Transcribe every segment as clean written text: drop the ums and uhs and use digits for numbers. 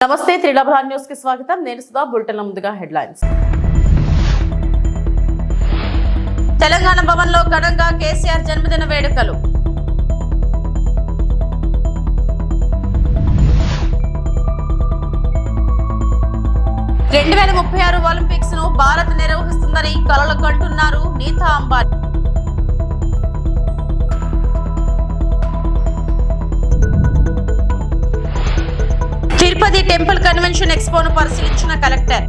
నమస్తే త్రిడబల్ న్యూస్ కి స్వాగతం. నేను సుధా. బులెటిన్ ముందుగా హెడ్లైన్స్. తెలంగాణ భవన్ లో ఘనంగా కేసీఆర్ జన్మదిన వేడుకలు. ఒలింపిక్స్ ను భారత్ నిర్వహిస్తుందని కలలు కంటున్నారు నీతా అంబానీ. తిరుపతి టెంపుల్ కన్వెన్షన్ ఎక్స్పోను పరిశీలించిన కలెక్టర్.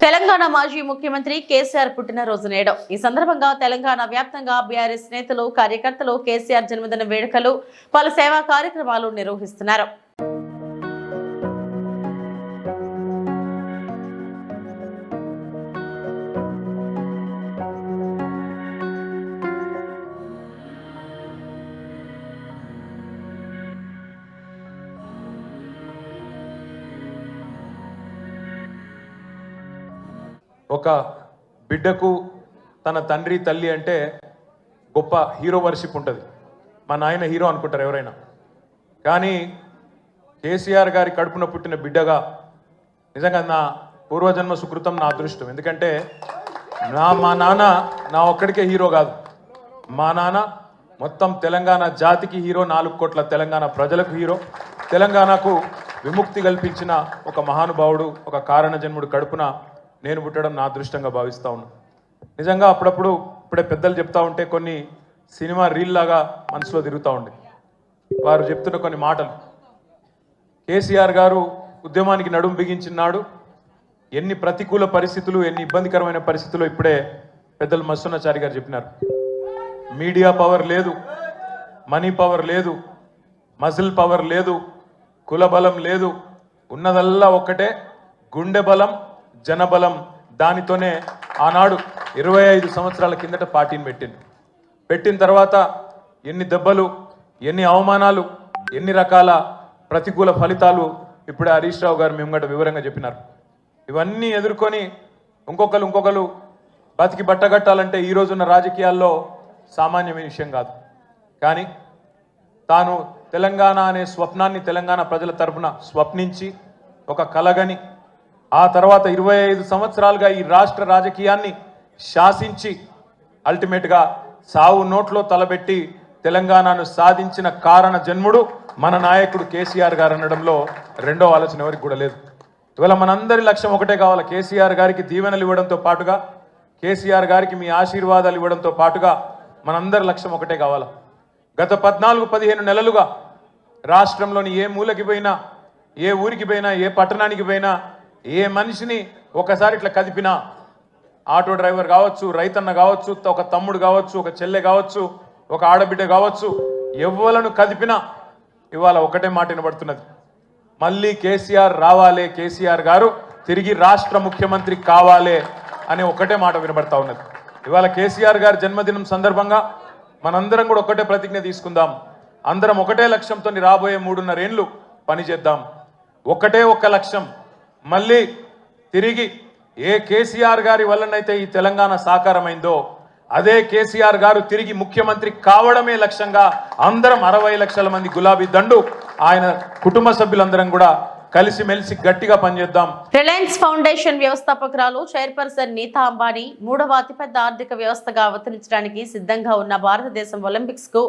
తెలంగాణ మాజీ ముఖ్యమంత్రి కేసీఆర్ పుట్టినరోజు నేడు. ఈ సందర్భంగా తెలంగాణ వ్యాప్తంగా బీఆర్ఎస్ నేతలు, కార్యకర్తలు కేసీఆర్ జన్మదిన వేడుకలు, పలు సేవా కార్యక్రమాలు నిర్వహిస్తున్నారు. ఒక బిడ్డకు తన తండ్రి తల్లి అంటే గొప్ప హీరో వర్షిప్ ఉంటుంది. మా నాయన హీరో అనుకుంటారు ఎవరైనా. కానీ కేసీఆర్ గారి కడుపున పుట్టిన బిడ్డగా నిజంగా నా పూర్వజన్మ సుకృతం, నా అదృష్టం. ఎందుకంటే మా నాన్న నా ఒక్కడికే హీరో కాదు. మా నాన్న మొత్తం తెలంగాణ జాతికి హీరో, 4 కోట్ల తెలంగాణ ప్రజలకు హీరో. తెలంగాణకు విముక్తి కల్పించిన ఒక మహానుభావుడు, ఒక కారణ జన్ముడు కడుపున నేను పుట్టడం నా అదృష్టంగా భావిస్తూ ఉన్నాను. నిజంగా అప్పుడప్పుడు ఇప్పుడే పెద్దలు చెప్తా ఉంటే కొన్ని సినిమా రీల్ లాగా మనసులో తిరుగుతూ ఉండే. వారు చెప్తున్న కొన్ని మాటలు. కేసీఆర్ గారు ఉద్యమానికి నడుం బిగించినాడు. ఎన్ని ప్రతికూల పరిస్థితులు, ఎన్ని ఇబ్బందికరమైన పరిస్థితులు ఇప్పుడే పెద్దలు మస్తునాచారి గారు చెప్పినారు. మీడియా పవర్ లేదు, మనీ పవర్ లేదు, మజిల్ పవర్ లేదు, కుల బలం లేదు. ఉన్నదల్లా ఒక్కటే గుండె బలం, జనబలం. దానితోనే ఆనాడు 25 సంవత్సరాల కిందట పార్టీని పెట్టిన తర్వాత ఎన్ని దెబ్బలు, ఎన్ని అవమానాలు, ఎన్ని రకాల ప్రతికూల ఫలితాలు ఇప్పుడే హరీష్ రావు గారు మేము గంట వివరంగా చెప్పినారు. ఇవన్నీ ఎదుర్కొని ఇంకొకరు బతికి బట్టగట్టాలంటే ఈ రోజున్న రాజకీయాల్లో సామాన్యమైన విషయం కాదు. కానీ తాను తెలంగాణ అనే స్వప్నాన్ని తెలంగాణ ప్రజల తరఫున స్వప్నించి ఒక కలగని, ఆ తర్వాత 25 సంవత్సరాలుగా ఈ రాష్ట్ర రాజకీయాన్ని శాసించి అల్టిమేట్గా సావు నోట్లో తలబెట్టి తెలంగాణను సాధించిన కారణ జన్ముడు మన నాయకుడు కేసీఆర్ గారు అనడంలో రెండో ఆలోచన ఎవరికి కూడా లేదు. ఇవాళ మనందరి లక్ష్యం ఒకటే కావాలి. కేసీఆర్ గారికి దీవెనలు ఇవ్వడంతో పాటుగా, కేసీఆర్ గారికి మీ ఆశీర్వాదాలు ఇవ్వడంతో పాటుగా మనందరి లక్ష్యం ఒకటే కావాలి. గత 14-15 నెలలుగా రాష్ట్రంలోని ఏ మూలకి పోయినా, ఏ ఊరికి పోయినా, ఏ పట్టణానికి పోయినా, ఏ మనిషిని ఒకసారి ఇట్లా కదిపినా, ఆటో డ్రైవర్ కావచ్చు, రైతన్న కావచ్చు, ఒక తమ్ముడు కావచ్చు, ఒక చెల్లె కావచ్చు, ఒక ఆడబిడ్డ కావచ్చు, ఎవ్వలను కదిపినా ఇవాళ ఒకటే మాట వినబడుతున్నది. మళ్ళీ కేసీఆర్ రావాలే, కేసీఆర్ గారు తిరిగి రాష్ట్ర ముఖ్యమంత్రి కావాలే అనే ఒకటే మాట వినబడతా ఉన్నది. ఇవాళ కేసీఆర్ గారి జన్మదినం సందర్భంగా మనందరం కూడా ఒకటే ప్రతిజ్ఞ తీసుకుందాం. అందరం ఒకటే లక్ష్యంతో రాబోయే 3.5 ఏళ్ళు పనిచేద్దాం. ఒకటే ఒక్క లక్ష్యం, మళ్ళీ తిరిగి ఏ కేసీఆర్ గారి వల్లనైతే ఈ తెలంగాణ సాకారమైందో అదే కేసీఆర్ గారు తిరిగి ముఖ్యమంత్రి కావడమే లక్ష్యంగా అందరం 60 లక్షల మంది గులాబీ దండు ఆయన కుటుంబ సభ్యులందరం కూడా కలిసిమెలిసి గట్టిగా పనిచేద్దాం. రిలయన్స్ ఫౌండేషన్ వ్యవస్థాపకురాలు చైర్పర్సన్ నీతా అంబానీ 3వ అతిపెద్ద ఆర్థిక వ్యవస్థగా అవతరించడానికి సిద్ధంగా ఉన్న భారతదేశం ఒలింపిక్స్ కు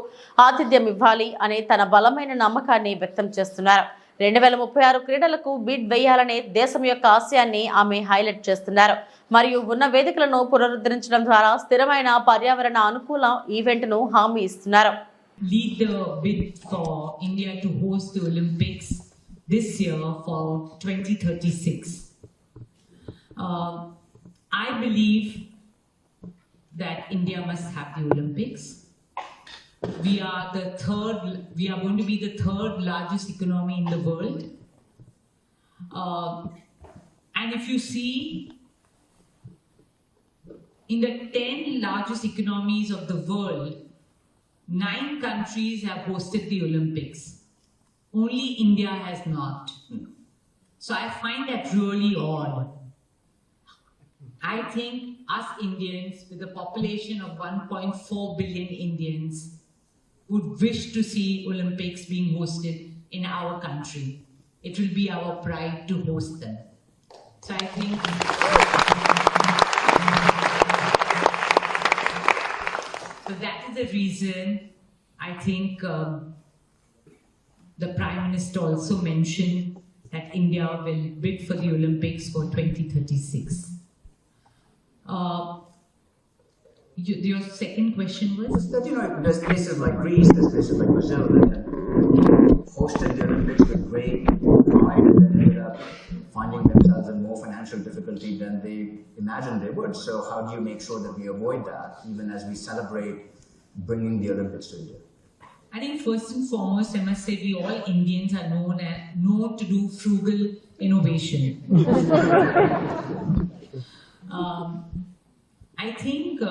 ఆతిథ్యం ఇవ్వాలి అనే తన బలమైన నమ్మకాన్ని వ్యక్తం చేస్తున్నారు. 2036 క్రీడలకు బిడ్ వేయాలనే దేశం యొక్క ఆశయాన్ని ఆమె హైలైట్ చేస్తున్నారు. మరియు ఉన్న వేదికలను పునరుద్ధరించడం ద్వారా స్థిరమైన పర్యావరణ అనుకూల ఈవెంట్ ను హామీ ఇస్తున్నారు. Lead the bid for India to host the Olympics this year for 2036. I believe that India must have the Olympics. We are going to be the third largest economy in the world. And if you see, in the 10 largest economies of the world, 9 countries have hosted the Olympics. Only India has not. So I find that really odd. I think us Indians, with a population of 1.4 billion Indians, would wish to see Olympics being hosted in our country. It will be our pride to host them. So I think so that is the reason I think the Prime Minister also mentioned that India will bid for the Olympics for 2036. Your second question was? That, there's places like Greece, there's places like Brazil that hosted the Olympics with great pride and then ended up finding themselves in more financial difficulty than they imagined they would. So how do you make sure that we avoid that even as we celebrate bringing the Olympics to India? I think first and foremost, I must say we all Indians are known to do frugal innovation. I think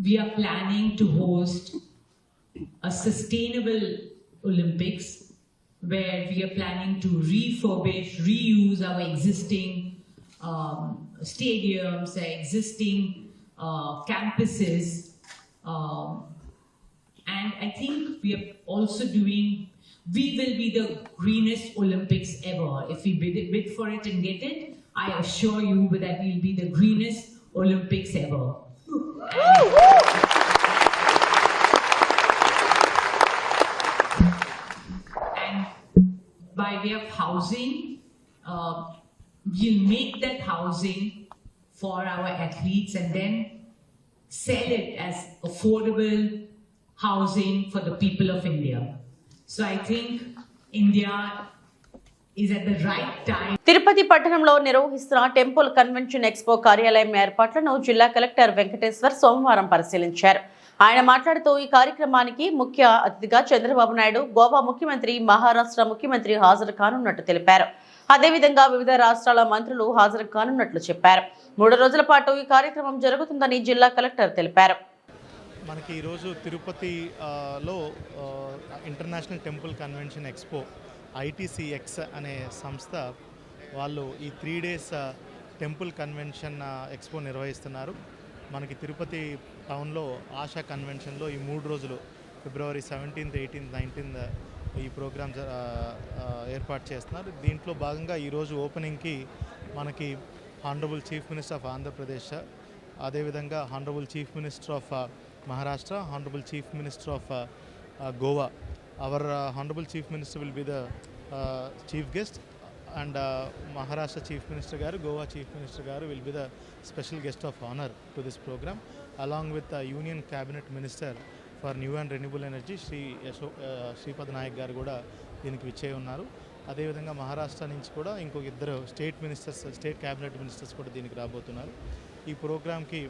we are planning to host a sustainable Olympics where we are planning to refurbish, reuse our existing stadiums, our existing campuses. And I think we are also we will be the greenest Olympics ever. If we bid for it and get it, I assure you that we'll be the greenest Olympics ever. And by way of housing, we'll make that housing for our athletes and then sell it as affordable housing for the people of India. So I think India is at the right time. Tirupati పట్టణంలో నిర్వహిస్తున్న temple convention expo కార్యాలయం ఏర్పాట్లను జిల్లా collector Venkateshwar సోమవారం పరిశీలించారు. ఆయన మాట్లాడుతూ ఈ కార్యక్రమానికి ముఖ్య అతిథిగా చంద్రబాబు నాయుడు, గోవా ముఖ్యమంత్రి, మహారాష్ట్ర ముఖ్యమంత్రి హాజరు కానున్నట్టు తెలిపారు. అదేవిధంగా వివిధ రాష్ట్రాల మంత్రులు హాజరు కానున్నట్లు చెప్పారు. 3 రోజుల పాటు ఈ కార్యక్రమం జరుగుతుందని జిల్లా కలెక్టర్ తెలిపారు. మనకి ఈరోజు తిరుపతిలో international temple convention expo ITCX అనే సంస్థ వాళ్ళు ఈ 3 days టెంపుల్ కన్వెన్షన్ ఎక్స్పో నిర్వహిస్తున్నారు. మనకి తిరుపతి టౌన్లో ఆశా కన్వెన్షన్లో ఈ 3 రోజులు ఫిబ్రవరి 17th, 18th, 19th ఈ ప్రోగ్రామ్ ఏర్పాటు చేస్తున్నారు. దీంట్లో భాగంగా ఈరోజు ఓపెనింగ్కి మనకి honourable chief minister of Andhra Pradesh, అదేవిధంగా honourable chief minister of Maharashtra, honourable chief minister of Goa. Our Honorable Chief Minister will be the chief guest, and Maharashtra Chief Minister Garu, Goa Chief Minister Garu will be the special guest of honor to this program, along with the Union Cabinet Minister for New and Renewable Energy, Shripad Nayak Garu kuda deeniki vichey unnaru. అదేవిధంగా మహారాష్ట్ర నుంచి కూడా ఇంకొక 2 state cabinet ministers కూడా దీనికి రాబోతున్నారు. ఈ ప్రోగ్రామ్కి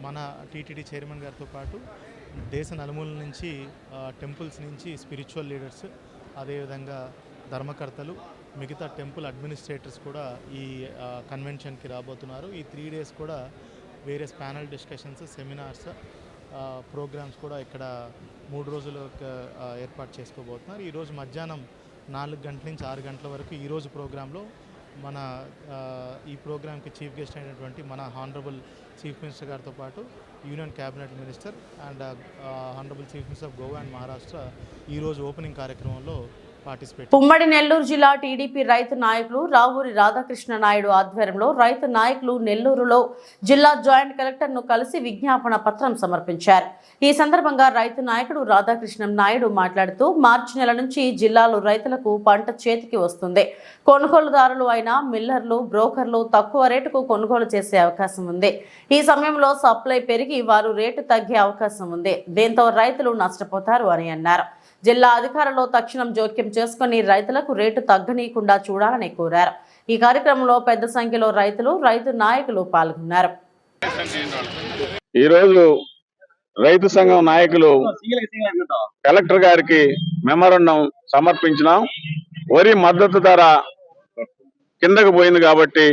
మన టీటీడీ చైర్మన్ గారితో పాటు దేశ నలుమూల నుంచి, టెంపుల్స్ నుంచి స్పిరిచువల్ లీడర్స్, అదేవిధంగా ధర్మకర్తలు, మిగతా టెంపుల్ అడ్మినిస్ట్రేటర్స్ కూడా ఈ కన్వెన్షన్కి రాబోతున్నారు. ఈ 3 days కూడా various panel discussions, seminars, programmes కూడా ఇక్కడ 3 రోజులు ఏర్పాటు చేసుకోబోతున్నారు. ఈరోజు మధ్యాహ్నం 4 గంటల నుంచి 6 గంటల వరకు ఈరోజు ప్రోగ్రాంలో మన ఈ ప్రోగ్రామ్కి చీఫ్ గెస్ట్ అయినటువంటి మన హానరబుల్ చీఫ్ మినిస్టర్ గారితో పాటు union cabinet minister and honourable chief minister of Goa and Maharashtra ఈరోజు ఓపెనింగ్ కార్యక్రమంలో పార్టిసిపేట్. ఉమ్మడి నెల్లూరు జిల్లా టీడీపీ రైతు నాయకులు రావూరి రాధాకృష్ణ నాయుడు ఆధ్వర్యంలో రైతు నాయకులు నెల్లూరులో జిల్లా జాయింట్ కలెక్టర్ను కలిసి విజ్ఞాపన పత్రం సమర్పించారు. ఈ సందర్భంగా రైతు నాయకుడు రాధాకృష్ణ నాయుడు మాట్లాడుతూ మార్చి నెల నుంచి జిల్లాలో రైతులకు పంట చేతికి వస్తుంది. కొనుగోలుదారులు అయిన మిల్లర్లు, బ్రోకర్లు తక్కువ రేటుకు కొనుగోలు చేసే అవకాశం ఉంది. ఈ సమయంలో సప్లై పెరిగి వారు రేటు తగ్గే అవకాశం ఉంది. దీంతో రైతులు నష్టపోతారు అని అన్నారు. జిల్లా అధికారులు తక్షణం జోక్యం చేసుకుని రైతులకు రేటు తగ్గనీయకుండా చూడాలని కోరారు. ఈ కార్యక్రమంలో పెద్ద సంఖ్యలో రైతులు, రైతు నాయకులు పాల్గొన్నారు. ఈరోజు రైతు సంఘం నాయకులు కలెక్టర్ గారికి మెమోరాండం సమర్పించినాం. వరి మద్దతు ధర కిందకు పోయింది కాబట్టి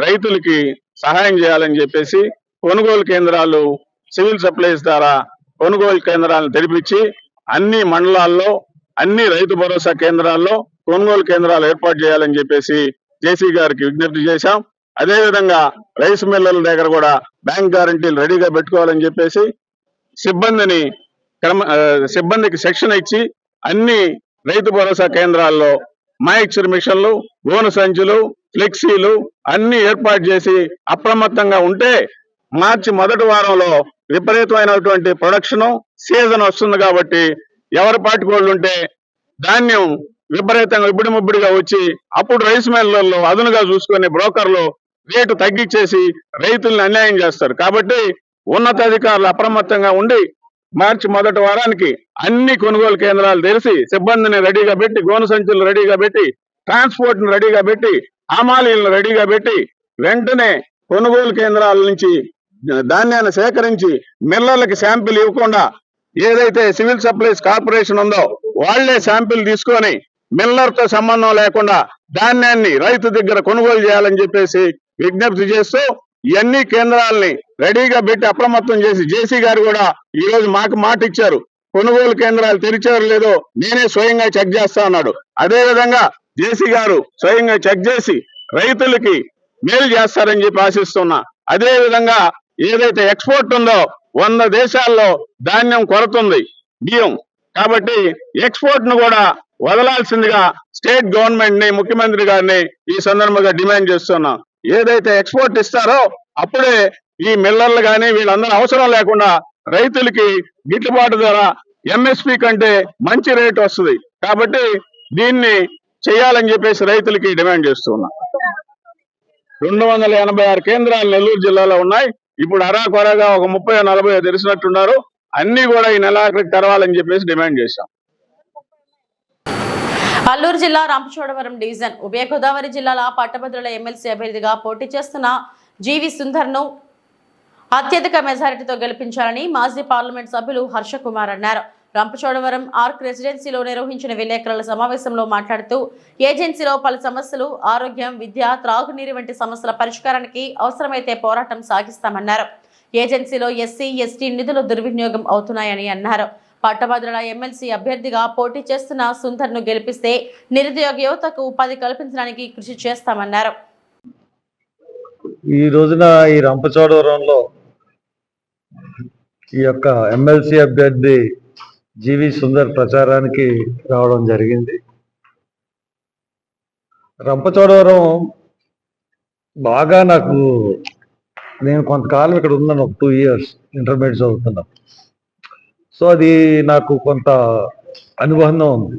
రైతులకి సహాయం చేయాలని చెప్పేసి కొనుగోలు కేంద్రాలు, సివిల్ సప్లైస్ ద్వారా కొనుగోలు కేంద్రాలను తెరిపించి అన్ని మండలాల్లో, అన్ని రైతు భరోసా కేంద్రాల్లో కొనుగోలు కేంద్రాలు ఏర్పాటు చేయాలని చెప్పేసి జేసీ గారికి విజ్ఞప్తి చేశాం. అదేవిధంగా రైస్ మిల్లర్ల దగ్గర కూడా బ్యాంక్ గ్యారంటీలు రెడీగా పెట్టుకోవాలని చెప్పేసి సిబ్బందికి శిక్షణ ఇచ్చి అన్ని రైతు భరోసా కేంద్రాల్లో మాయిక్చర్ మిషన్లు, గోను సంచులు, ఫ్లెక్సీలు అన్ని ఏర్పాటు చేసి అప్రమత్తంగా ఉంటే మార్చి మొదటి వారంలో విపరీతమైనటువంటి ప్రొడక్షన్ సీజన్ వస్తుంది కాబట్టి ఎవరి పాటికోళ్ళు ఉంటే ధాన్యం విపరీతంగా ఇబ్బడిముబ్బడిగా వచ్చి అప్పుడు రైస్ మిల్లర్లు అదునుగా చూసుకుని బ్రోకర్లు రేటు తగ్గించేసి రైతుల్ని అన్యాయం చేస్తారు. కాబట్టి ఉన్నతాధికారులు అప్రమత్తంగా ఉండి మార్చి మొదటి వారానికి అన్ని కొనుగోలు కేంద్రాలు తెరిచి సిబ్బందిని రెడీగా పెట్టి, గోను సంచులు రెడీగా పెట్టి, ట్రాన్స్పోర్ట్ ని రెడీగా పెట్టి, హమాలీలను రెడీగా పెట్టి వెంటనే కొనుగోలు కేంద్రాల నుంచి ధాన్యాన్ని సేకరించి మిల్లర్లకి శాంపిల్ ఇవ్వకుండా ఏదైతే సివిల్ సప్లైస్ కార్పొరేషన్ ఉందో వాళ్లే శాంపిల్ తీసుకొని మిల్లర్ తో సంబంధం లేకుండా ధాన్యాన్ని రైతు దగ్గర కొనుగోలు చేయాలని చెప్పేసి విజ్ఞప్తి చేస్తూ ఇవన్నీ కేంద్రాలని రెడీగా పెట్టి అప్రమత్తం చేసి జేసీ గారు కూడా ఈ రోజు మాకు మాట ఇచ్చారు, కొనుగోలు కేంద్రాలు తెరిచారు లేదో నేనే స్వయంగా చెక్ చేస్తా అన్నాడు. అదే విధంగా జేసీ గారు స్వయంగా చెక్ చేసి రైతులకి మేలు చేస్తారని చెప్పి ఆశిస్తున్నా. అదే విధంగా ఏదైతే ఎక్స్పోర్ట్ ఉందో 100 దేశాల్లో ధాన్యం కొరతుంది బియ్యం, కాబట్టి ఎక్స్పోర్ట్ ను కూడా వదలాల్సిందిగా స్టేట్ గవర్నమెంట్ ని, ముఖ్యమంత్రి గారిని ఈ సందర్భంగా డిమాండ్ చేస్తున్నాం. ఏదైతే ఎక్స్పోర్ట్ ఇస్తారో అప్పుడే ఈ మిల్లర్లు కానీ వీళ్ళందరూ అవసరం లేకుండా రైతులకి గిట్టుబాటు ధర ఎంఎస్పి కంటే మంచి రేటు వస్తుంది. కాబట్టి దీన్ని చేయాలని చెప్పేసి రైతులకి డిమాండ్ చేస్తున్నాం. 286 కేంద్రాలు నెల్లూరు జిల్లాలో ఉన్నాయి. ఇప్పుడు అరాకొరగా ఒక 30-40 తెరిచినట్టున్నారు. అన్ని కూడా ఈ నెలాఖరికి తెరవాలని చెప్పేసి డిమాండ్ చేశాం. అల్లూరు జిల్లా రంపచోడవరం డివిజన్ ఉభయ గోదావరి జిల్లాల పట్టభద్రుల ఎమ్మెల్సీ అభ్యర్థిగా పోటీ చేస్తున్న జీవి సుందర్ను అత్యధిక మెజారిటీతో గెలిపించాలని మాజీ పార్లమెంట్ సభ్యులు హర్ష కుమార్ అన్నారు. రంపచోడవరం ఆర్క్ రెసిడెన్సీలో నిర్వహించిన విలేకరుల సమావేశంలో మాట్లాడుతూ ఏజెన్సీలో పలు సమస్యలు, ఆరోగ్యం, విద్య, త్రాగునీరు వంటి సమస్యల పరిష్కారానికి అవసరమైతే పోరాటం సాగిస్తామన్నారు. ఏజెన్సీలో ఎస్సీ, ఎస్టీ నిధులు దుర్వినియోగం అవుతున్నాయని అన్నారు. పట్టభద్రుల ఎమ్మెల్సీ అభ్యర్థిగా పోటీ చేస్తున్న సుందర్ను గెలిపిస్తే నిరుద్యోగ యువతకు ఉపాధి కల్పించడానికి కృషి చేస్తామన్నారు. ఈ రోజున ఈ రంపచోడవరంలో ఈ యొక్క ఎమ్మెల్సీ అభ్యర్థి జీవి సుందర్ ప్రచారానికి రావడం జరిగింది. రంపచోడవరం బాగా నేను కొంతకాలం ఇక్కడ ఉన్నాను, ఒక 2 years ఇంటర్మీడియట్ చదువుతున్నాను. సో అది నాకు కొంత అనుబంధం ఉంది.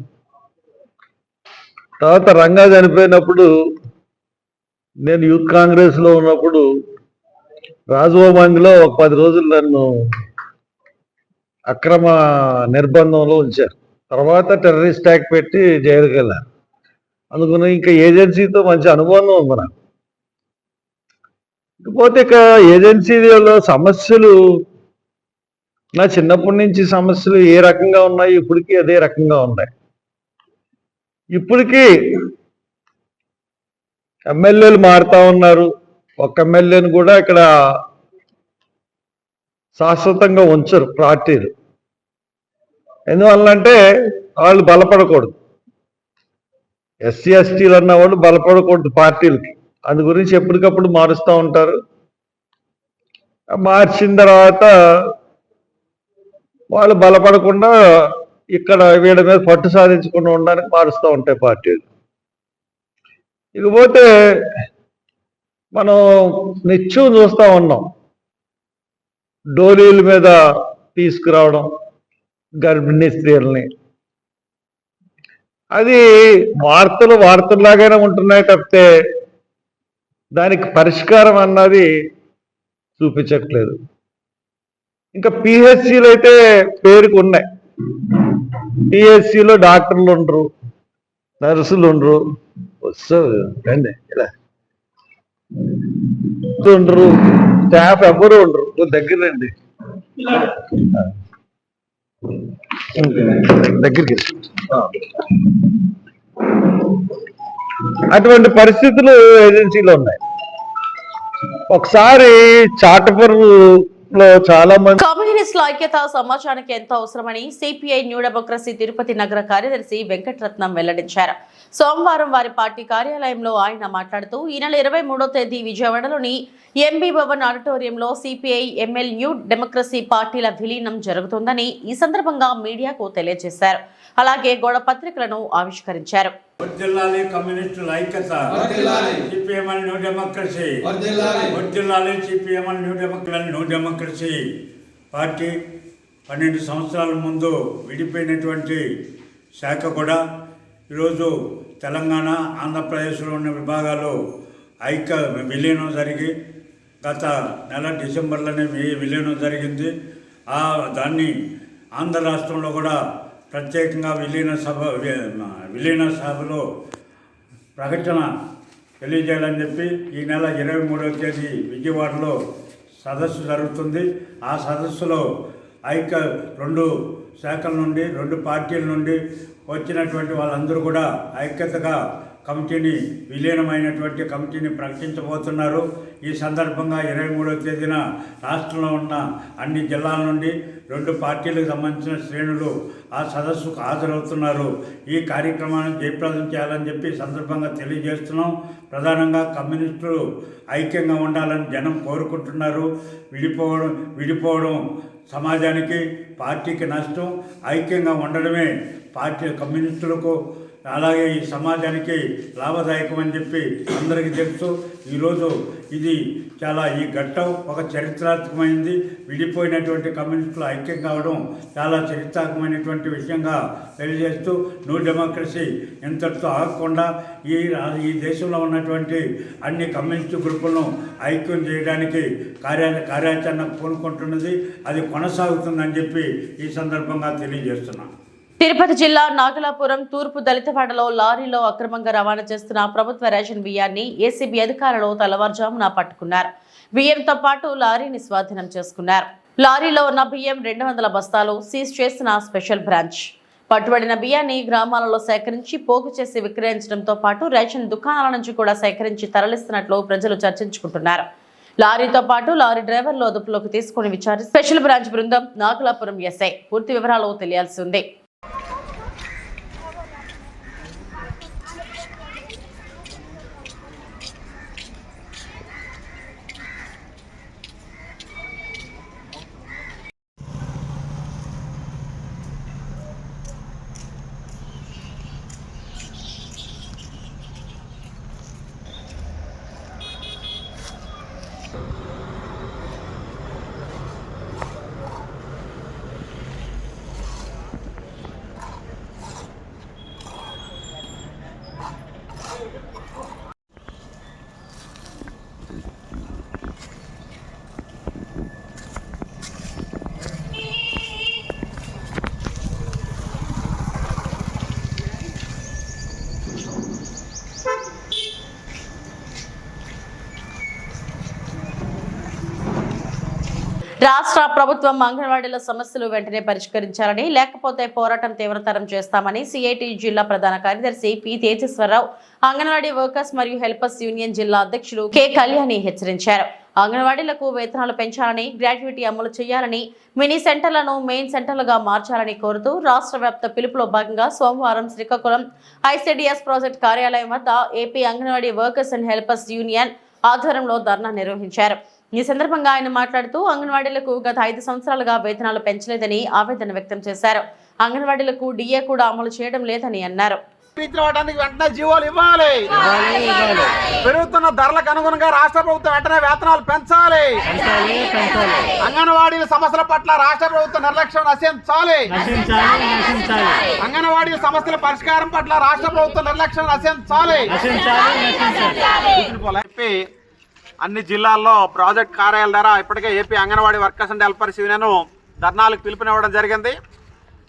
తర్వాత రంగా చనిపోయినప్పుడు నేను యూత్ కాంగ్రెస్ లో ఉన్నప్పుడు రాజభవన్లో ఒక 10 రోజులు నన్ను అక్రమ నిర్బంధంలో ఉంచారు. తర్వాత టెర్రరిస్ట్ యాక్ట్ పెట్టి జైలుకి వెళ్ళాను. అందుకని ఇంకా ఏజెన్సీతో మంచి అనుబంధం ఉంది నాకు. ఇకపోతే ఇక ఏజెన్సీలో సమస్యలు, నా చిన్నప్పటి నుంచి సమస్యలు ఏ రకంగా ఉన్నాయి, ఇప్పటికీ అదే రకంగా ఉన్నాయి. ఇప్పటికీ ఎమ్మెల్యేలు మారుతా ఉన్నారు. ఒక ఎమ్మెల్యేని కూడా ఇక్కడ శాశ్వతంగా ఉంచరు పార్టీలు. ఎందువల్లంటే వాళ్ళు బలపడకూడదు. ఎస్సీ ఎస్టీలు అన్న వాళ్ళు బలపడకూడదు పార్టీలకి. అందు గురించి ఎప్పటికప్పుడు మారుస్తూ ఉంటారు. మార్చిన తర్వాత వాళ్ళు బలపడకుండా ఇక్కడ వీళ్ళ మీద పట్టు సాధించకుండా ఉండడానికి మారుస్తూ ఉంటాయి పార్టీలు. ఇకపోతే మనం నిత్యం చూస్తూ ఉన్నాం, డోలీల మీద తీసుకురావడం గర్భిణీ స్త్రీలని. అది వార్తల్లాగానే ఉంటున్నాయి తప్పితే దానికి పరిష్కారం అన్నది చూపించట్లేదు. ఇంకా పిహెచ్సిలు అయితే పేరుకు ఉన్నాయి. పిహెచ్సిలో డాక్టర్లు ఉండరు, నర్సులు ఉండరు, ఉండరు, స్టాఫ్ ఎవరు ఉండరు. దగ్గర రండి, దగ్గరికి. అటువంటి పరిస్థితులు ఏజెన్సీలో ఉన్నాయి. ఒకసారి చాటపర్రు లో చాలా మంది కమ్యూనిస్టుల ఐక్యత సమాజానికి ఎంతో అవసరమని సిపిఐ న్యూ డెమోక్రసీ తిరుపతి నగర కార్యదర్శి వెంకటరత్నం వెల్లడించారు. సోమవారం వారి పార్టీ కార్యాలయంలో ఆయన మాట్లాడుతూ ఈ నెల 23వ తేదీ విజయవాడలోని ఎంబీ భవన్ ఆడిటోరియంలో సిపిఐ ఎంఎల్ న్యూ డెమోక్రసీ పార్టీల విలీనం జరుగుతుందని ఈ సందర్భంగా మీడియాకు తెలియజేశారు. అలాగే గోడ పత్రికలను ఆవిష్కరించారు. వర్ధిల్లాలి కమ్యూనిస్టుల ఐక్యత, సిపిఎం న్యూ డెమోక్రసీ, వర్ధిల్లాలి సిపిఎం న్యూ డెమోక్రసీ పార్టీ 12 సంవత్సరాల ముందు విడిపోయినటువంటి శాఖ కూడా ఈరోజు తెలంగాణ, ఆంధ్రప్రదేశ్లో ఉన్న విభాగాలు విలీనం జరిగి గత నెల డిసెంబర్లోనే విలీనం జరిగింది. దాన్ని ఆంధ్ర రాష్ట్రంలో కూడా ప్రత్యేకంగా విలీన సభలో ప్రకటన తెలియజేయాలని చెప్పి ఈ నెల 23వ తేదీ విజయవాడలో సదస్సు జరుగుతుంది. ఆ సదస్సులో 2 శాఖల నుండి 2 పార్టీల నుండి వచ్చినటువంటి వాళ్ళందరూ కూడా ఐక్యతగా విలీనమైనటువంటి కమిటీని ప్రకటించబోతున్నారు. ఈ సందర్భంగా 23వ తేదీన రాష్ట్రంలో ఉన్న అన్ని జిల్లాల నుండి 2 పార్టీలకు సంబంధించిన శ్రేణులు ఆ సదస్సుకు హాజరవుతున్నారు. ఈ కార్యక్రమాన్ని జయప్రదం చేయాలని చెప్పి సందర్భంగా తెలియజేస్తున్నాం. ప్రధానంగా కమ్యూనిస్టులు ఐక్యంగా ఉండాలని జనం కోరుకుంటున్నారు. విడిపోవడం సమాజానికి, పార్టీకి నష్టం. ఐక్యంగా ఉండడమే కమ్యూనిస్టులకు అలాగే ఈ సమాజానికి లాభదాయకం అని చెప్పి అందరికీ తెలుసు. ఈరోజు ఇది ఈ ఘట్టం ఒక చరిత్రాత్మకమైంది. విడిపోయినటువంటి కమ్యూనిస్టులు ఐక్యం కావడం చాలా చరిత్రాత్మకమైనటువంటి విషయంగా తెలియజేస్తూ న్యూ డెమోక్రసీ ఇంతటితో ఆగకుండా ఈ దేశంలో ఉన్నటువంటి అన్ని కమ్యూనిస్టు గ్రూపులను ఐక్యం చేయడానికి కార్యాచరణ పూనుకుంటున్నది. అది కొనసాగుతుందని చెప్పి ఈ సందర్భంగా తెలియజేస్తున్నాం. తిరుపతి జిల్లా నాగలాపురం తూర్పు దళితవాడలో లారీలో అక్రమంగా రవాణా చేస్తున్న ప్రభుత్వ రేషన్ బియ్యాన్ని ఏసీబీ అధికారులు తెల్లవారుజామున పట్టుకున్నారు. బియ్యంతో పాటు లారీని స్వాధీనం చేసుకున్నారు. లారీలో ఉన్న బియ్యం 200 బస్తాలు సీజ్ చేసిన స్పెషల్ బ్రాంచ్. పట్టుబడిన బియ్యాన్ని గ్రామాలలో సేకరించి పోగు చేసి విక్రయించడంతో పాటు రేషన్ దుకాణాల నుంచి కూడా సేకరించి తరలిస్తున్నట్లు ప్రజలు చర్చించుకుంటున్నారు. లారీతో పాటు లారీ డ్రైవర్లు అదుపులోకి తీసుకుని విచారి స్పెషల్ బ్రాంచ్ బృందం నాగలాపురం ఎస్ఐ పూర్తి వివరాలు తెలియాల్సి ఉంది. రాష్ట్ర ప్రభుత్వం అంగన్వాడీల సమస్యలు వెంటనే పరిష్కరించాలని, లేకపోతే పోరాటం తీవ్రతరం చేస్తామని సిఐటి జిల్లా ప్రధాన కార్యదర్శి పి తేజేశ్వరరావు, అంగన్వాడీ వర్కర్స్ మరియు హెల్పర్స్ యూనియన్ జిల్లా అధ్యక్షులు కె కళ్యాణి హెచ్చరించారు. అంగన్వాడీలకు వేతనాలు పెంచాలని, గ్రాట్యుటీ అమలు చేయాలని, మినీ సెంటర్లను మెయిన్ సెంటర్లుగా మార్చాలని కోరుతూ రాష్ట్ర వ్యాప్త పిలుపులో భాగంగా సోమవారం శ్రీకాకుళం ఐసిడిఎస్ ప్రాజెక్ట్ కార్యాలయం వద్ద AP anganwadi workers and helpers union ఆధ్వర్యంలో ధర్నా నిర్వహించారు. ఈ సందర్భంగా ఆయన మాట్లాడుతూ అంగన్వాడీలకు గత 5 సంవత్సరాలుగా వేతనాలు పెంచలేదని ఆవేదన వ్యక్తం చేశారు. అంగన్వాడీలకు డిఏ కూడా అమలు చేయడం లేదని అన్నారు. వెంటనే జీవోలు ఇవ్వాలి. పెరుగుతున్న ధరలకు అనుగుణంగా రాష్ట్ర ప్రభుత్వం వెంటనే వేతనాలు పెంచాలి. అంగన్వాడీల సమస్యల పట్ల రాష్ట్ర ప్రభుత్వం నిర్లక్ష్యం నశించాలి. అంగన్వాడీల సమస్యల పరిష్కారం పట్ల రాష్ట్ర ప్రభుత్వం నిర్లక్ష్యం నశించాలి. అన్ని జిల్లాల్లో ప్రాజెక్ట్ కార్యాలయాల ద్వారా ఇప్పటికే AP anganwadi workers and helpers union ధర్నాలకు పిలుపునివ్వడం జరిగింది.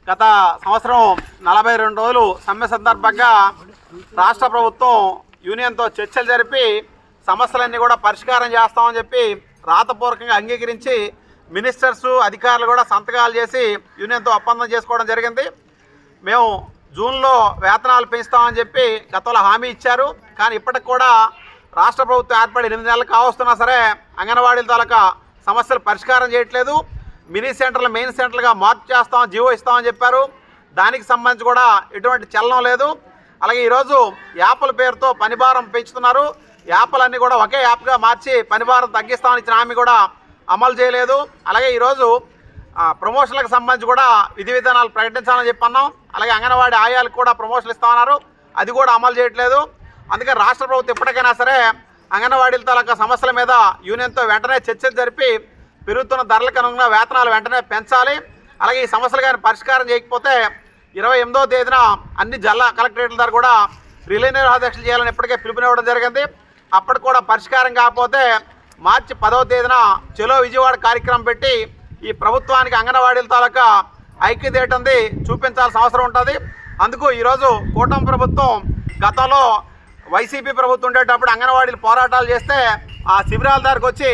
గత సంవత్సరం 42 రోజులు సమ్మె సందర్భంగా రాష్ట్ర ప్రభుత్వం యూనియన్తో చర్చలు జరిపి సమస్యలన్నీ కూడా పరిష్కారం చేస్తామని చెప్పి రాతపూర్వకంగా అంగీకరించి మినిస్టర్స్ అధికారులు కూడా సంతకాలు చేసి యూనియన్తో ఒప్పందం చేసుకోవడం జరిగింది. మేము జూన్లో వేతనాలు పెంచుతామని చెప్పి గతంలో హామీ ఇచ్చారు. కానీ ఇప్పటికి కూడా రాష్ట్ర ప్రభుత్వం ఏర్పడి 8 నెలలు కావస్తున్నా సరే అంగన్వాడీల తాలూకా సమస్యలు పరిష్కారం చేయట్లేదు. మినీ సెంటర్లు మెయిన్ సెంటర్లుగా మార్పు చేస్తాం, జీవో ఇస్తామని చెప్పారు. దానికి సంబంధించి కూడా ఎటువంటి చలనం లేదు. అలాగే ఈరోజు యాప్ల పేరుతో పనిభారం పెంచుతున్నారు. యాప్లన్నీ కూడా ఒకే యాప్గా మార్చి పనిభారం తగ్గిస్తామని ఇచ్చిన హామీ కూడా అమలు చేయలేదు. అలాగే ఈరోజు ప్రమోషన్లకు సంబంధించి కూడా విధి విధానాలు ప్రకటించాలని చెప్పన్నాం. అలాగే అంగన్వాడీ ఆయాలకు కూడా ప్రమోషన్లు ఇస్తామన్నారు, అది కూడా అమలు చేయట్లేదు. అందుకని రాష్ట్ర ప్రభుత్వం ఎప్పటికైనా సరే అంగన్వాడీల తాలూకా సమస్యల మీద యూనియన్తో వెంటనే చర్చలు జరిపి పెరుగుతున్న ధరలకు అనుగుణంగా వేతనాలు వెంటనే పెంచాలి. అలాగే ఈ సమస్యలు కానీ పరిష్కారం చేయకపోతే 28వ తేదీన అన్ని జిల్లా కలెక్టరేట్ల ద్వారా కూడా రిలే నిరాదీక్షలు చేయాలని ఇప్పటికే పిలుపునివ్వడం జరిగింది. అప్పటికి కూడా పరిష్కారం కాకపోతే మార్చి 10వ తేదీన చలో విజయవాడ కార్యక్రమం పెట్టి ఈ ప్రభుత్వానికి అంగన్వాడీల తాలూకా ఐక్యత ఏంటంది చూపించాల్సిన అవసరం ఉంటుంది. అందుకు ఈరోజు కూటమి ప్రభుత్వం గతంలో వైసీపీ ప్రభుత్వం ఉండేటప్పుడు అంగన్వాడీలు పోరాటాలు చేస్తే ఆ శిబిరాల దగ్గరకు వచ్చి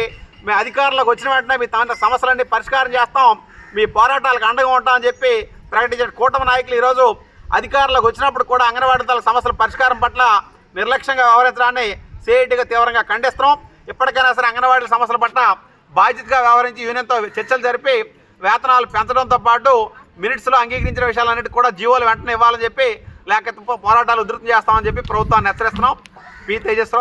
మీ అధికారంలోకి వచ్చిన వెంటనే మీ సమస్యలన్నీ పరిష్కారం చేస్తాం, మీ పోరాటాలకు అండగా ఉంటామని చెప్పి ప్రకటించిన కూటమి నాయకులు ఈరోజు అధికారంలోకి వచ్చినప్పుడు కూడా అంగన్వాడీ సమస్యల పరిష్కారం పట్ల నిర్లక్ష్యంగా వ్యవహరించడాన్ని సిఐటిగా తీవ్రంగా ఖండిస్తున్నాం. ఇప్పటికైనా సరే అంగన్వాడీ సమస్యల పట్ల బాధ్యతగా వ్యవహరించి యూనియన్తో చర్చలు జరిపి వేతనాలు పెంచడంతో పాటు మినిట్స్లో అంగీకరించిన విషయాలన్నిటి కూడా జీవోలు వెంటనే ఇవ్వాలని చెప్పి, లేకపోతే పోరాటాలు ఉధృతం చేస్తామని చెప్పి ప్రభుత్వాన్ని హెచ్చరిస్తున్నాం.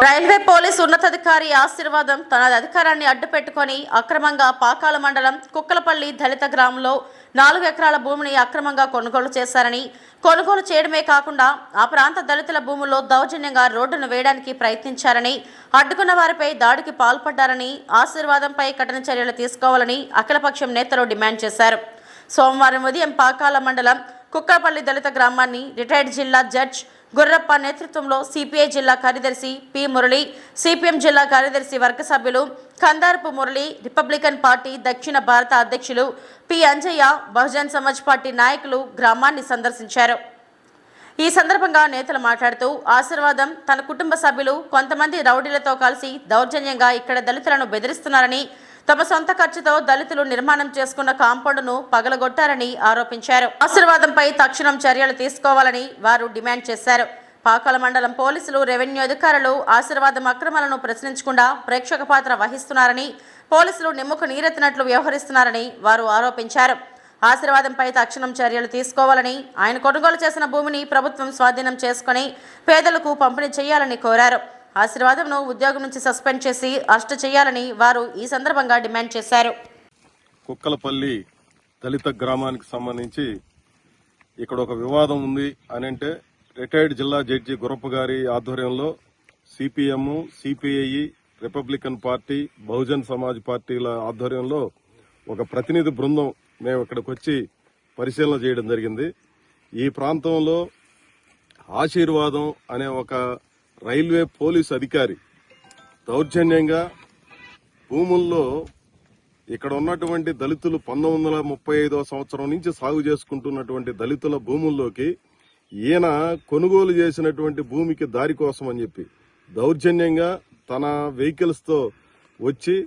రైల్వే పోలీసు ఉన్నతాధికారి ఆశీర్వాదం తన అధికారాన్ని అడ్డుపెట్టుకుని అక్రమంగా పాకాల మండలం కుక్కలపల్లి దళిత గ్రామంలో 4 ఎకరాల భూమిని అక్రమంగా కొనుగోలు చేశారని, కొనుగోలు చేయడమే కాకుండా ఆ ప్రాంత దళితుల భూముల్లో దౌర్జన్యంగా రోడ్డును వేయడానికి ప్రయత్నించారని, అడ్డుకున్న వారిపై దాడికి పాల్పడ్డారని, ఆశీర్వాదంపై కఠిన చర్యలు తీసుకోవాలని అఖిలపక్షం నేతలు డిమాండ్ చేశారు. సోమవారం ఉదయం పాకాల మండలం కుక్కలపల్లి దళిత గ్రామాన్ని రిటైర్డ్ జిల్లా జడ్జ్ గుర్రప్ప నేతృత్వంలో సిపిఐ జిల్లా కార్యదర్శి పి మురళి, సిపిఎం జిల్లా కార్యదర్శి వర్గ సభ్యులు కందారపు మురళి, రిపబ్లికన్ పార్టీ దక్షిణ భారత అధ్యక్షులు పి అంజయ్య, బహుజన్ సమాజ్ పార్టీ నాయకులు గ్రామాన్ని సందర్శించారు. ఈ సందర్భంగా నేతలు మాట్లాడుతూ ఆశీర్వాదం తన కుటుంబ సభ్యులు కొంతమంది రౌడీలతో కలిసి దౌర్జన్యంగా ఇక్కడ దళితులను బెదిరిస్తున్నారని, తమ సొంత ఖర్చుతో దళితులు నిర్మాణం చేసుకున్న కాంపౌండ్ను పగలగొట్టారని ఆరోపించారు. ఆశీర్వాదంపై తక్షణం చర్యలు తీసుకోవాలని వారు డిమాండ్ చేశారు. పాకాల మండలం పోలీసులు, రెవెన్యూ అధికారులు ఆశీర్వాదం అక్రమాలను ప్రశ్నించకుండా ప్రేక్షక పాత్ర వహిస్తున్నారని, పోలీసులు నిమ్మకు నీరెత్తినట్లు వ్యవహరిస్తున్నారని వారు ఆరోపించారు. ఆశీర్వాదంపై తక్షణం చర్యలు తీసుకోవాలని, ఆయన కొనుగోలు చేసిన భూమిని ప్రభుత్వం స్వాధీనం చేసుకుని పేదలకు పంపిణీ చేయాలని కోరారు. ఆశీర్వాదంను ఉద్యోగం నుంచి సస్పెండ్ చేసి అరెస్టు చేయాలని వారు ఈ సందర్భంగా డిమాండ్ చేశారు. కుక్కలపల్లి దళిత గ్రామానికి సంబంధించి ఇక్కడ ఒక వివాదం ఉంది అని అంటే, రిటైర్డ్ జిల్లా జడ్జి గురప్ప గారి ఆధ్వర్యంలో CPM, CPI, Republican party, Bahujan Samaj పార్టీల ఆధ్వర్యంలో ఒక ప్రతినిధి బృందం మేము ఇక్కడికి వచ్చి పరిశీలన చేయడం జరిగింది. ఈ ప్రాంతంలో ఆశీర్వాదం అనే ఒక రైల్వే పోలీసు అధికారి దౌర్జన్యంగా భూముల్లో ఇక్కడ ఉన్నటువంటి దళితులు 1935వ సంవత్సరం నుంచి సాగు చేసుకుంటున్నటువంటి దళితుల భూముల్లోకి ఈయన కొనుగోలు చేసినటువంటి భూమికి దారి కోసం అని చెప్పి దౌర్జన్యంగా తన వెహికల్స్తో వచ్చి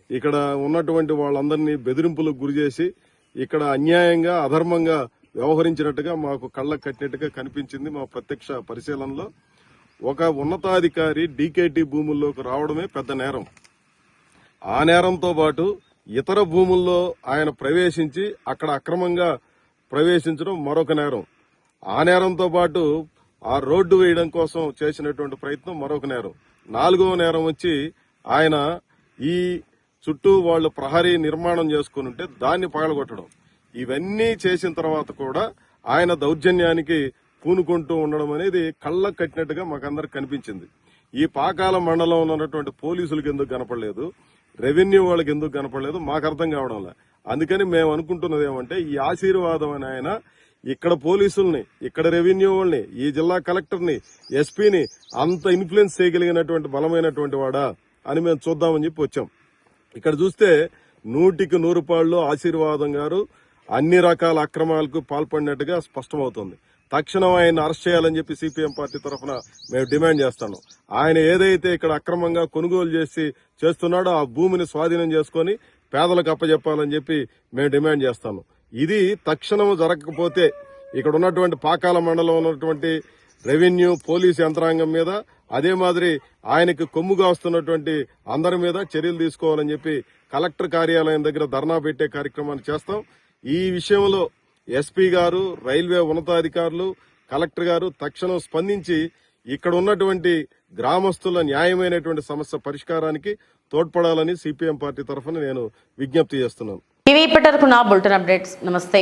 ఇక్కడ ఉన్నటువంటి వాళ్ళందరినీ బెదిరింపులకు గురి చేసి ఇక్కడ అన్యాయంగా, అధర్మంగా వ్యవహరించినట్టుగా మాకు కళ్ళకు కట్టినట్టుగా కనిపించింది. మా ప్రత్యక్ష పరిశీలనలో ఒక ఉన్నతాధికారి డీకేటీ భూముల్లోకి రావడమే పెద్ద నేరం. ఆ నేరంతో పాటు ఇతర భూముల్లో ఆయన ప్రవేశించి అక్కడ అక్రమంగా ప్రవేశించడం మరొక నేరం. ఆ నేరంతో పాటు ఆ రోడ్డు వేయడం కోసం చేసినటువంటి ప్రయత్నం మరొక నేరం. 4వ నేరం వచ్చి ఆయన ఈ చుట్టూ వాళ్ళు ప్రహరీ నిర్మాణం చేసుకుని ఉంటే దాన్ని పగలగొట్టడం. ఇవన్నీ చేసిన తర్వాత కూడా ఆయన దౌర్జన్యానికి పూనుకుంటూ ఉండడం అనేది కళ్ళకు కట్టినట్టుగా మాకందరికి కనిపించింది. ఈ పాకాల మండలంలో ఉన్నటువంటి పోలీసులకు ఎందుకు కనపడలేదు, రెవెన్యూ వాళ్ళకి ఎందుకు కనపడలేదు మాకు అర్థం కావడంలే. అందుకని మేము అనుకుంటున్నది ఏమంటే, ఈ ఆశీర్వాదం అని ఆయన ఇక్కడ పోలీసుల్ని, ఇక్కడ రెవెన్యూ వాళ్ళని, ఈ జిల్లా కలెక్టర్ని, ఎస్పీని అంత ఇన్ఫ్లుయెన్స్ చేయగలిగినటువంటి బలమైనటువంటి వాడా అని మేము చూద్దామని చెప్పి వచ్చాం. ఇక్కడ చూస్తే 100కి 100 పాళ్ళు ఆశీర్వాదం గారు అన్ని రకాల అక్రమాలకు పాల్పడినట్టుగా స్పష్టమవుతుంది. తక్షణం ఆయన అరెస్ట్ చేయాలని చెప్పి సిపిఎం పార్టీ తరఫున మేము డిమాండ్ చేస్తాను. ఆయన ఏదైతే ఇక్కడ అక్రమంగా కొనుగోలు చేస్తున్నాడో ఆ భూమిని స్వాధీనం చేసుకుని పేదలకు అప్పచెప్పాలని చెప్పి మేము డిమాండ్ చేస్తాను. ఇది తక్షణం జరగకపోతే ఇక్కడ ఉన్నటువంటి పాకాల మండలం ఉన్నటువంటి రెవెన్యూ, పోలీస్ యంత్రాంగం మీద, అదే మాదిరి ఆయనకు కొమ్ముగా వస్తున్నటువంటి అందరి మీద చర్యలు తీసుకోవాలని చెప్పి కలెక్టర్ కార్యాలయం దగ్గర ధర్నా పెట్టే కార్యక్రమాన్ని చేస్తాం. ఈ విషయంలో ఎస్పీ గారు, రైల్వే ఉన్నతాధికారులు, కలెక్టర్ గారు తక్షణం స్పందించి ఇక్కడ ఉన్నటువంటి గ్రామస్తుల న్యాయమైనటువంటి సమస్య పరిష్కారానికి తోడ్పడాలని సిపిఎం పార్టీ తరఫున నేను విజ్ఞప్తి చేస్తున్నాను. ఇవి ఇప్పటివరకు నా బులెటిన్ అప్డేట్స్. నమస్తే.